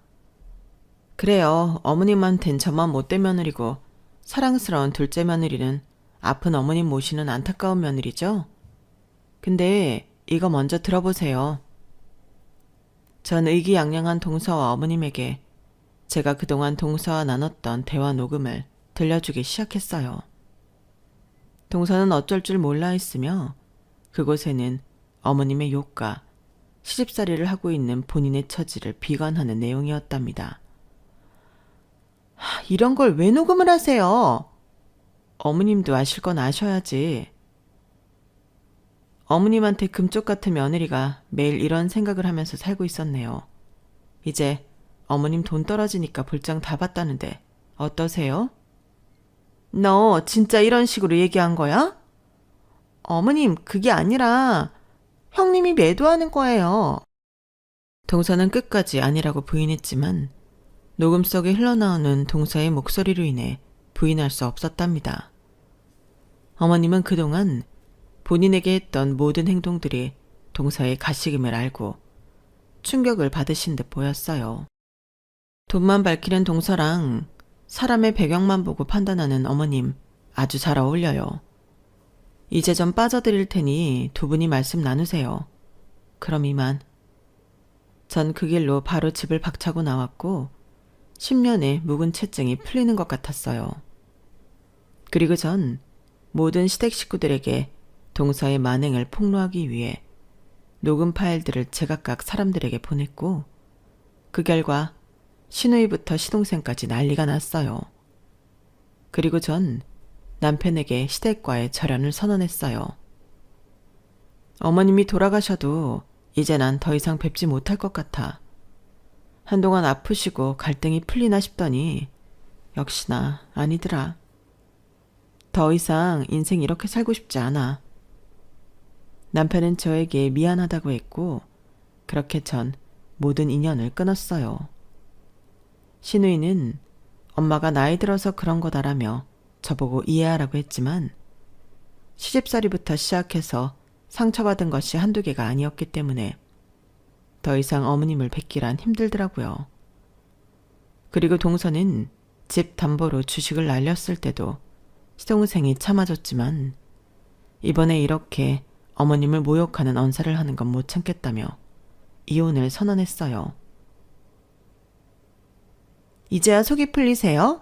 그래요. 어머님한텐 저만 못된 며느리고 사랑스러운 둘째 며느리는 아픈 어머님 모시는 안타까운 며느리죠. 근데 이거 먼저 들어보세요. 전 의기양양한 동서와 어머님에게 제가 그동안 동서와 나눴던 대화 녹음을 들려주기 시작했어요. 동서는 어쩔 줄 몰라 했으며 그곳에는 어머님의 욕과 시집살이를 하고 있는 본인의 처지를 비관하는 내용이었답니다. 이런 걸 왜 녹음을 하세요? 어머님도 아실 건 아셔야지. 어머님한테 금쪽 같은 며느리가 매일 이런 생각을 하면서 살고 있었네요. 이제 어머님 돈 떨어지니까 볼장 다 봤다는데 어떠세요? 너 진짜 이런 식으로 얘기한 거야? 어머님, 그게 아니라 형님이 매도하는 거예요. 동서는 끝까지 아니라고 부인했지만 녹음 속에 흘러나오는 동서의 목소리로 인해 부인할 수 없었답니다. 어머님은 그동안 본인에게 했던 모든 행동들이 동서의 가식임을 알고 충격을 받으신 듯 보였어요. 돈만 밝히는 동서랑 사람의 배경만 보고 판단하는 어머님 아주 잘 어울려요. 이제 좀 빠져드릴 테니 두 분이 말씀 나누세요. 그럼 이만. 전 그 길로 바로 집을 박차고 나왔고 10년의 묵은 채증이 풀리는 것 같았어요. 그리고 전 모든 시댁 식구들에게 동서의 만행을 폭로하기 위해 녹음 파일들을 제각각 사람들에게 보냈고 그 결과 시누이부터 시동생까지 난리가 났어요. 그리고 전 남편에게 시댁과의 절연을 선언했어요. 어머님이 돌아가셔도 이제 난 더 이상 뵙지 못할 것 같아. 한동안 아프시고 갈등이 풀리나 싶더니 역시나 아니더라. 더 이상 인생 이렇게 살고 싶지 않아. 남편은 저에게 미안하다고 했고 그렇게 전 모든 인연을 끊었어요. 시누이는 엄마가 나이 들어서 그런 거다라며 저보고 이해하라고 했지만 시집살이부터 시작해서 상처받은 것이 한두 개가 아니었기 때문에 더 이상 어머님을 뵙기란 힘들더라고요. 그리고 동서는 집 담보로 주식을 날렸을 때도 시동생이 참아줬지만 이번에 이렇게 어머님을 모욕하는 언사를 하는 건 못 참겠다며 이혼을 선언했어요. 이제야 속이 풀리세요?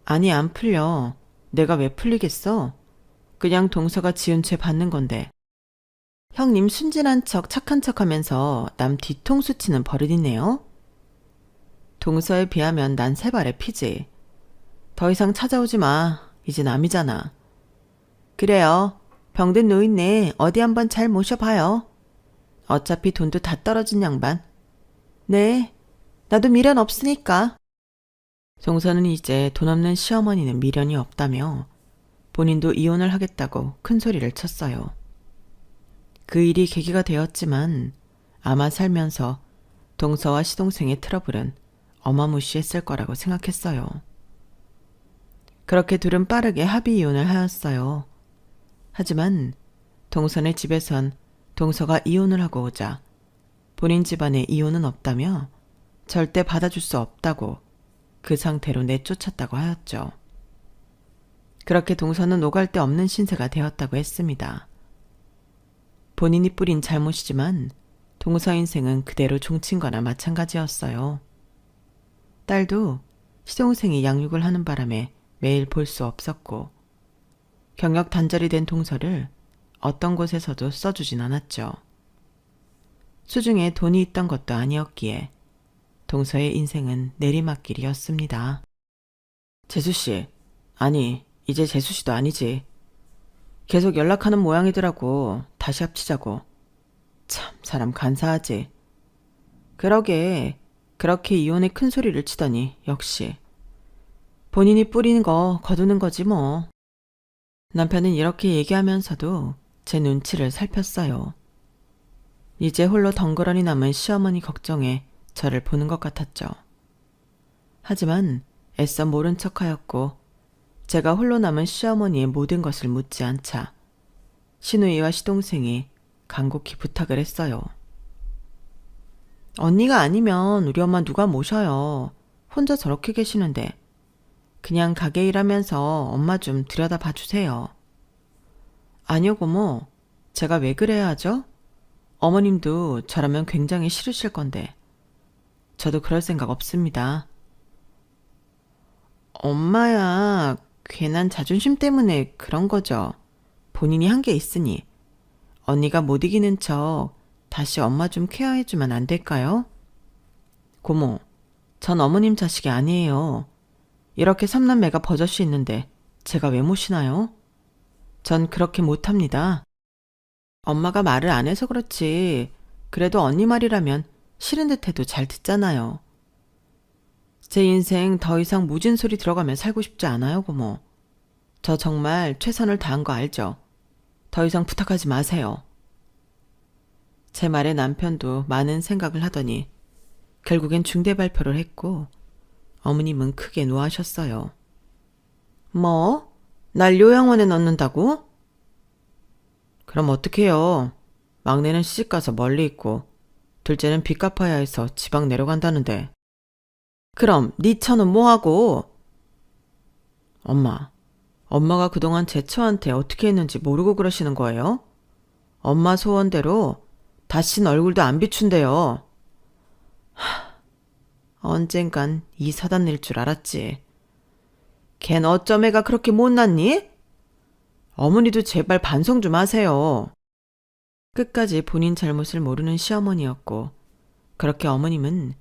아니, 안 풀려. 내가 왜 풀리겠어? 그냥 동서가 지은 죄 받는 건데. 형님 순진한 척 착한 척 하면서 남 뒤통수 치는 버릇이네요. 동서에 비하면 난 세 발의 피지. 더 이상 찾아오지 마. 이제 남이잖아. 그래요. 병든 노인네 어디 한번 잘 모셔봐요. 어차피 돈도 다 떨어진 양반. 네, 나도 미련 없으니까. 동서는 이제 돈 없는 시어머니는 미련이 없다며 본인도 이혼을 하겠다고 큰 소리를 쳤어요. 그 일이 계기가 되었지만 아마 살면서 동서와 시동생의 트러블은 어마무시했을 거라고 생각했어요. 그렇게 둘은 빠르게 합의 이혼을 하였어요. 하지만 동서네 집에선 동서가 이혼을 하고 오자 본인 집안에 이혼은 없다며 절대 받아줄 수 없다고 그 상태로 내쫓았다고 하였죠. 그렇게 동서는 오갈 데 없는 신세가 되었다고 했습니다. 본인이 뿌린 잘못이지만 동서 인생은 그대로 종친 거나 마찬가지였어요. 딸도 시동생이 양육을 하는 바람에 매일 볼 수 없었고 경력 단절이 된 동서를 어떤 곳에서도 써주진 않았죠. 수중에 돈이 있던 것도 아니었기에 동서의 인생은 내리막길이었습니다. 재수씨, 아니 이제 재수씨도 아니지. 계속 연락하는 모양이더라고. 다시 합치자고. 참 사람 간사하지. 그러게 그렇게 이혼에 큰 소리를 치더니 역시 본인이 뿌리는 거 거두는 거지 뭐. 남편은 이렇게 얘기하면서도 제 눈치를 살폈어요. 이제 홀로 덩그러니 남은 시어머니 걱정에 저를 보는 것 같았죠. 하지만 애써 모른 척하였고 제가 홀로 남은 시어머니의 모든 것을 묻지 않자 시누이와 시동생이 간곡히 부탁을 했어요. 언니가 아니면 우리 엄마 누가 모셔요. 혼자 저렇게 계시는데 그냥 가게 일하면서 엄마 좀 들여다봐 주세요. 아니요 고모, 제가 왜 그래야 하죠? 어머님도 저라면 굉장히 싫으실 건데 저도 그럴 생각 없습니다. 엄마야, 괜한 자존심 때문에 그런 거죠. 본인이 한 게 있으니 언니가 못 이기는 척 다시 엄마 좀 케어해주면 안 될까요? 고모, 전 어머님 자식이 아니에요. 이렇게 삼남매가 버젓이 있는데 제가 왜 모시나요? 전 그렇게 못합니다. 엄마가 말을 안 해서 그렇지 그래도 언니 말이라면 싫은 듯 해도 잘 듣잖아요. 제 인생 더 이상 무진 소리 들어가며 살고 싶지 않아요, 고모. 저 정말 최선을 다한 거 알죠? 더 이상 부탁하지 마세요. 제 말에 남편도 많은 생각을 하더니 결국엔 중대 발표를 했고 어머님은 크게 노하셨어요. 뭐? 날 요양원에 넣는다고? 그럼 어떡해요? 막내는 시집가서 멀리 있고 둘째는 빚 갚아야 해서 지방 내려간다는데. 그럼 네 처는 뭐하고? 엄마가 그동안 제 처한테 어떻게 했는지 모르고 그러시는 거예요? 엄마 소원대로 다신 얼굴도 안 비춘대요. 언젠간 이 사단 낼 줄 알았지. 걘 어쩜 애가 그렇게 못났니? 어머니도 제발 반성 좀 하세요. 끝까지 본인 잘못을 모르는 시어머니였고, 그렇게 어머님은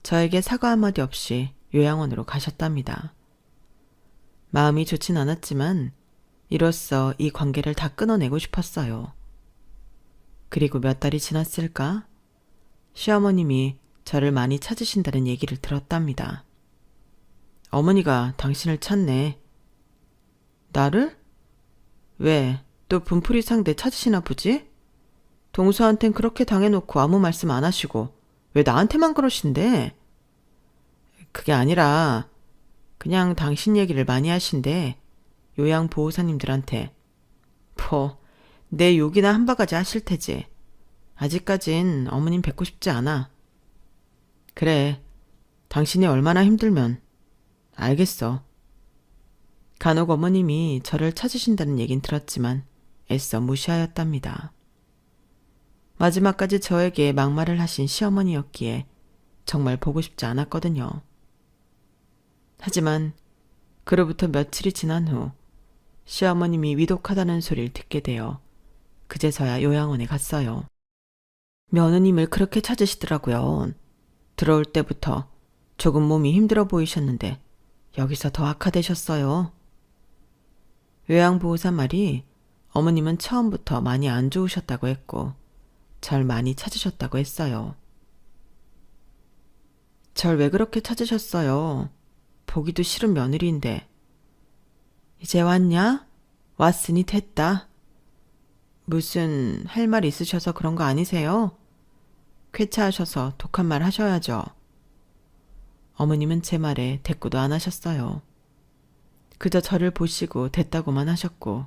저에게 사과 한마디 없이 요양원으로 가셨답니다. 마음이 좋진 않았지만 이로써 이 관계를 다 끊어내고 싶었어요. 그리고 몇 달이 지났을까? 시어머님이 저를 많이 찾으신다는 얘기를 들었답니다. 어머니가 당신을 찾네. 나를? 왜, 또 분풀이 상대 찾으시나 보지? 동서한텐 그렇게 당해놓고 아무 말씀 안 하시고 왜 나한테만 그러신데? 그게 아니라 그냥 당신 얘기를 많이 하신대. 요양보호사님들한테. 내 욕이나 한 바가지 하실 테지. 아직까진 어머님 뵙고 싶지 않아. 그래, 당신이 얼마나 힘들면. 알겠어. 간혹 어머님이 저를 찾으신다는 얘긴 들었지만 애써 무시하였답니다. 마지막까지 저에게 막말을 하신 시어머니였기에 정말 보고 싶지 않았거든요. 하지만 그로부터 며칠이 지난 후 시어머님이 위독하다는 소리를 듣게 되어 그제서야 요양원에 갔어요. 며느님을 그렇게 찾으시더라고요. 들어올 때부터 조금 몸이 힘들어 보이셨는데 여기서 더 악화되셨어요. 요양보호사 말이 어머님은 처음부터 많이 안 좋으셨다고 했고 절 많이 찾으셨다고 했어요. 절 왜 그렇게 찾으셨어요? 보기도 싫은 며느리인데. 이제 왔냐? 왔으니 됐다. 무슨 할 말 있으셔서 그런 거 아니세요? 쾌차하셔서 독한 말 하셔야죠. 어머님은 제 말에 대꾸도 안 하셨어요. 그저 저를 보시고 됐다고만 하셨고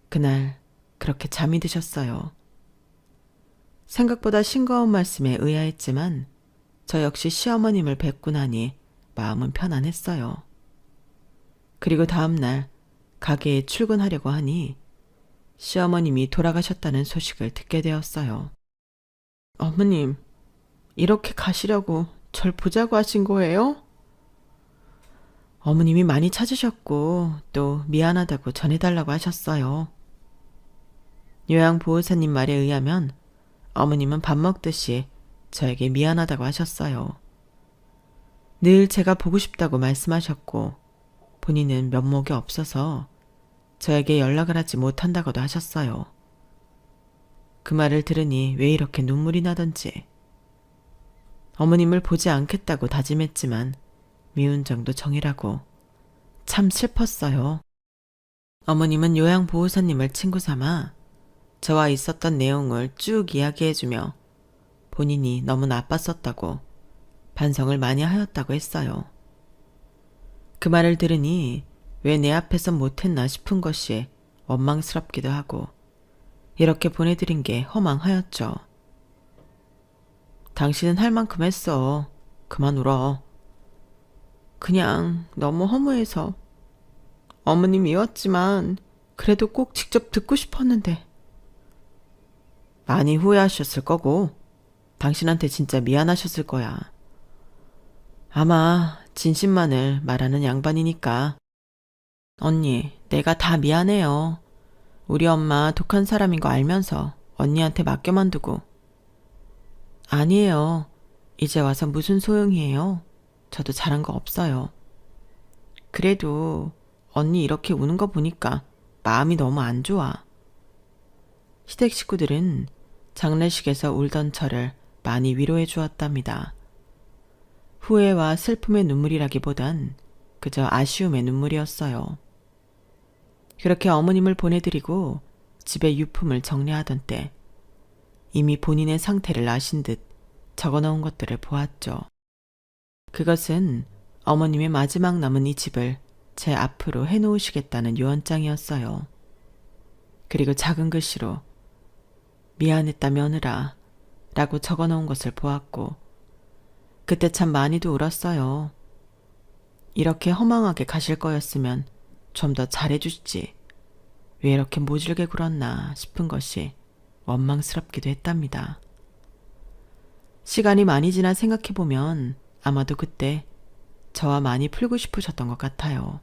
그날 그렇게 잠이 드셨어요. 생각보다 싱거운 말씀에 의아했지만 저 역시 시어머님을 뵙고 나니 마음은 편안했어요. 그리고 다음날 가게에 출근하려고 하니 시어머님이 돌아가셨다는 소식을 듣게 되었어요. 어머님, 이렇게 가시려고 절 보자고 하신 거예요? 어머님이 많이 찾으셨고 또 미안하다고 전해달라고 하셨어요. 요양보호사님 말에 의하면 어머님은 밥 먹듯이 저에게 미안하다고 하셨어요. 늘 제가 보고 싶다고 말씀하셨고 본인은 면목이 없어서 저에게 연락을 하지 못한다고도 하셨어요. 그 말을 들으니 왜 이렇게 눈물이 나던지. 어머님을 보지 않겠다고 다짐했지만 미운 정도 정이라고 참 슬펐어요. 어머님은 요양보호사님을 친구 삼아 저와 있었던 내용을 쭉 이야기해주며 본인이 너무 나빴었다고 반성을 많이 하였다고 했어요. 그 말을 들으니 왜 내 앞에서 못했나 싶은 것이 원망스럽기도 하고 이렇게 보내드린 게 허망하였죠. 당신은 할 만큼 했어. 그만 울어. 그냥 너무 허무해서. 어머님 미웠지만 그래도 꼭 직접 듣고 싶었는데. 많이 후회하셨을 거고 당신한테 진짜 미안하셨을 거야. 아마 진심만을 말하는 양반이니까. 언니, 내가 다 미안해요. 우리 엄마 독한 사람인 거 알면서 언니한테 맡겨만 두고. 아니에요. 이제 와서 무슨 소용이에요. 저도 잘한 거 없어요. 그래도 언니 이렇게 우는 거 보니까 마음이 너무 안 좋아. 시댁 식구들은 장례식에서 울던 저를 많이 위로해 주었답니다. 후회와 슬픔의 눈물이라기보단 그저 아쉬움의 눈물이었어요. 그렇게 어머님을 보내드리고 집에 유품을 정리하던 때 이미 본인의 상태를 아신 듯 적어놓은 것들을 보았죠. 그것은 어머님의 마지막 남은 이 집을 제 앞으로 해놓으시겠다는 유언장이었어요. 그리고 작은 글씨로 미안했다 며느라 라고 적어놓은 것을 보았고 그때 참 많이도 울었어요. 이렇게 허망하게 가실 거였으면 좀 더 잘해주시지. 왜 이렇게 모질게 굴었나 싶은 것이 원망스럽기도 했답니다. 시간이 많이 지나 생각해보면 아마도 그때 저와 많이 풀고 싶으셨던 것 같아요.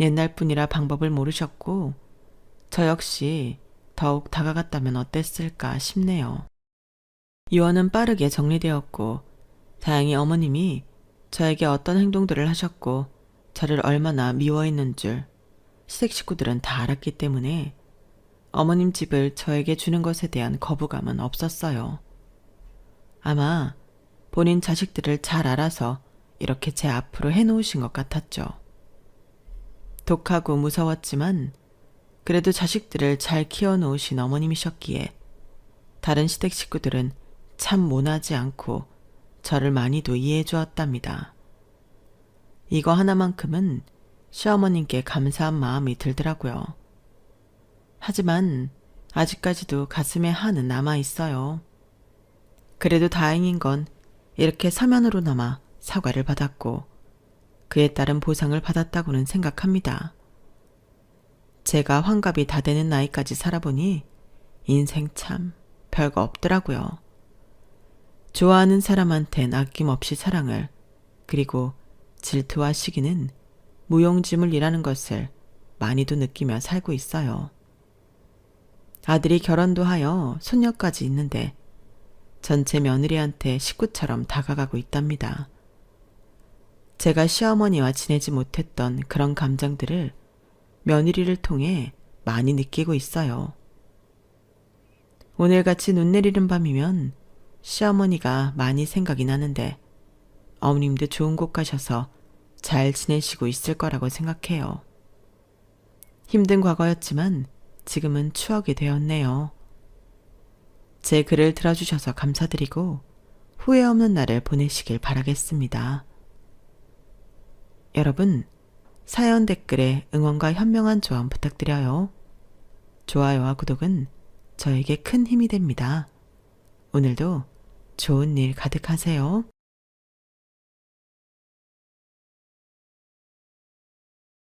옛날 뿐이라 방법을 모르셨고 저 역시 더욱 다가갔다면 어땠을까 싶네요. 유언은 빠르게 정리되었고 다행히 어머님이 저에게 어떤 행동들을 하셨고 저를 얼마나 미워했는 줄 시댁 식구들은 다 알았기 때문에 어머님 집을 저에게 주는 것에 대한 거부감은 없었어요. 아마 본인 자식들을 잘 알아서 이렇게 제 앞으로 해놓으신 것 같았죠. 독하고 무서웠지만 그래도 자식들을 잘 키워놓으신 어머님이셨기에 다른 시댁 식구들은 참 모나지 않고 저를 많이도 이해해 주었답니다. 이거 하나만큼은 시어머님께 감사한 마음이 들더라고요. 하지만 아직까지도 가슴에 한은 남아있어요. 그래도 다행인 건 이렇게 사면으로나마 사과를 받았고 그에 따른 보상을 받았다고는 생각합니다. 제가 환갑이 다 되는 나이까지 살아보니 인생 참 별거 없더라고요. 좋아하는 사람한텐 아낌없이 사랑을, 그리고 질투와 시기는 무용지물이라는 것을 많이도 느끼며 살고 있어요. 아들이 결혼도 하여 손녀까지 있는데 전체 며느리한테 식구처럼 다가가고 있답니다. 제가 시어머니와 지내지 못했던 그런 감정들을 며느리를 통해 많이 느끼고 있어요. 오늘같이 눈 내리는 밤이면 시어머니가 많이 생각이 나는데 어머님도 좋은 곳 가셔서 잘 지내시고 있을 거라고 생각해요. 힘든 과거였지만 지금은 추억이 되었네요. 제 글을 들어주셔서 감사드리고 후회 없는 날을 보내시길 바라겠습니다. 여러분, 사연 댓글에 응원과 현명한 조언 부탁드려요. 좋아요와 구독은 저에게 큰 힘이 됩니다. 오늘도 좋은 일 가득하세요.